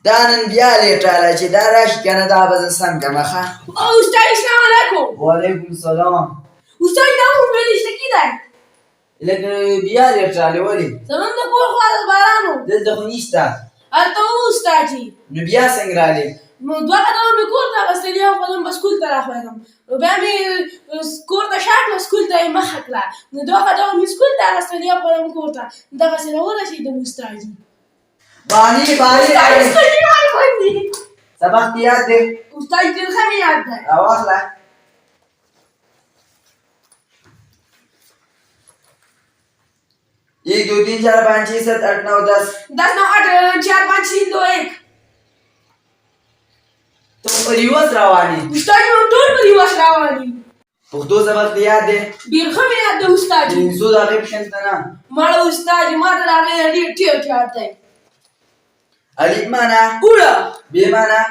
دانن بیا لێتاڵە چی دا راشی کەنەدا بەزە سەنگەمەخە ئوستای سلام علیکم. وعلیکم سلام ئوستای ناوم بێلیشتەکی دای. لەگە بیا لێتاڵێ وەلی زەمن لە کۆڵ خوازە بارانم. دەست دەخۆنیشتا ئەتەوە ئوستاجی. نو بیا سەنگرالێ دوقەتەوە لە کۆردا بەستەریا خۆدم بە سکول تەرا خوێنم. بەمی کۆردا شار لە سکول دای مەخەکلا. دوقەتەوە می سکول دا بەستەریا خۆدم کۆردا. دەبەسەرەوە رەسیدم ئوستاجی. بانی ئوستاجی خوێندی. سەبەختی یاد دێ ئوستاجی دڵخەمی یاد دای. ئەواخلە 1 2 3 4 5 6 7 8 9 10 10 9 8 4 5 6 2 1. تۆ ریوەز ڕەوانی ئوستاجی من تۆر بەری وەش ڕاوانی. پوختۆ سەبەختی یاد دێ بیرخەمی یاد دە ئوستاجی. زوو داڵێ بشێنتەنا ماڵە ئوستاجی مادە لاغێ لێ تێو کاتای. ئەلیفمانە ئورە بێمانە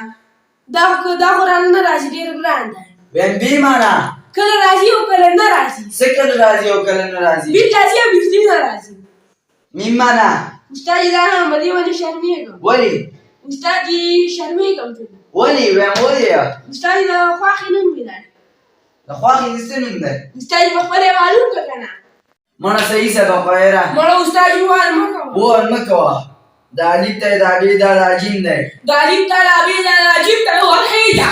داخۆران نەرازی لێرە براندا. وێن بیمانە کە لە رازی و کە لە نەرازی. سکە لە رازی و کە لە نەرازی بیر رازیە بیرتی نەرازی. میمانە ئوستاجی دانام بەدی وەنی شەرمیەکەم. وەلی ئوستاجی شەرمیەکەم کرد. وەلی وێن وەلیە ئوستاجی لە خواخی نمیدان. لەخواخی نستنندە ئوستاجی بەخۆرێ معلوم کەکەنا. مەنە سەیی سەبەخۆیرە مەڵە ئوستاجی وان مەکەوە. بۆ مەکەوە دالیب تای دابێ داراجین دای دالیب تا لابێ داراجیب تا وەرحەیدا.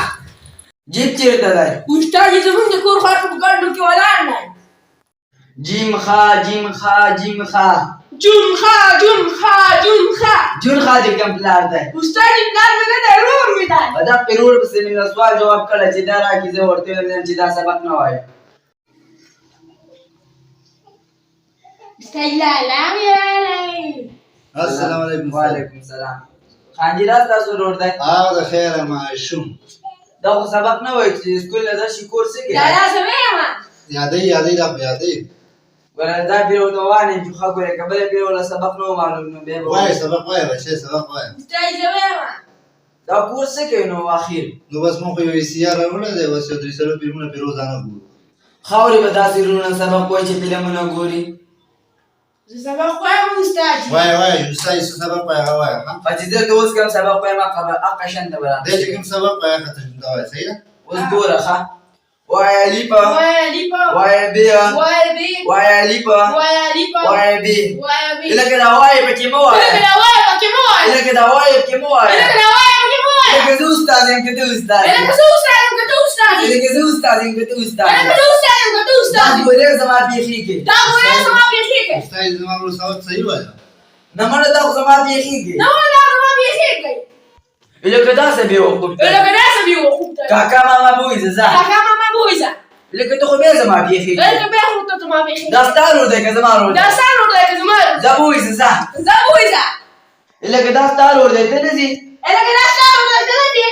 جیب چێتە دای ئوستاجی زەمن لە کۆر خوارد بگەڕن کە وەلارنای. جیمخا جیمخا جیمخا جونخا جونخا جونخا. جونخا دەکەم پلار دای ئوستاجی پلار من نەدای ڕۆر میدان. بەدا پێرۆر بسێنی لە سوال جواب کەڵە چی داراکی زە وەرتێ بێنم چی دا سەبەق نەوایە ئوستاجی لالای. السلام علیکم. وعلیکم سلام خاندی ڕاست دا زۆر ئۆردای ئاوا خێرە ماشوم. داخۆ سەبەق نەوەی سکول لە دەشی کۆرسێکی لالا سەوێمە. یادەی داپ یادەی. وەرەدا پێرەوەوانێکی خەگوێکە بەلێ پێرەوە لە سەبەق نەوە معلوم نە بێ وای سبق وای بەشێ سبق وای. ئوستاجی سەوێمە. دا کۆرسەکەینەوە ئاخیر نو بەس من خۆی ویسیار ڕەوە دێ وەسێ دریسەر بیرمونە پیرۆزانە بوو. خاوری بەداسی ڕوونە سەبەق بۆی چی پلەمونە گۆری سەبەق خۆیان ئوستاجی. وای یوسای سبق وای هەوای ها. فەتیدە دۆز کەم سەبەق پێمە قەبە ئەقەشەندە بەرا دێجێکم سبق وای خەتەش داوای سەیرە. وەس گۆرە خا وایە لیپە وایە لیپە. وایە بێە وایە بێ. وایە لیپە وایە لیپە. وایە بێ وایە بێ. لەکە داوایە بەکێمە وایە لەکە وایە بەکێمە وایە. لەکە داوایە بکێمە وایە لەکە وایە بەکێمە وایە. لەکە زە ئوستازێن کە تە ئوستازی لەکە زە ئوستازم کە تە ئوستازی. لەکە زە ئوستازێن کە تە ئوستازی لەکە زە ئوستازم کە تە ئوستازی. گۆرێ زەما پێخیکێ داغۆرە زەما پێخیکە. ئوستای زمان ڕۆ ساوت سەی وایە. نەمەرە داغ زەما پێخیکێ نەوە داغۆرە پێخیکە. لەکە داسە بێوە خوبتە لەکە داسە بیوە خوبتە. کاکا ماما بۆی زەزا کاکا ماما بۆیزە. لەکە تۆ خۆ بێ زەما پێخیکێ لەکە بێ خوبتە زەما پێخیکە. داستان ڕۆدەکە زەما ڕۆدە داستان ڕۆدەکە زەما زەبووی زەزا زە بۆیزە. لەکە داستان ڕۆدەی تە نەزی لەکە داستان ڕۆدەکە نەدی.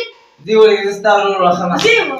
دیوەلەکە داستان ڕۆڕەخەمە دیوە.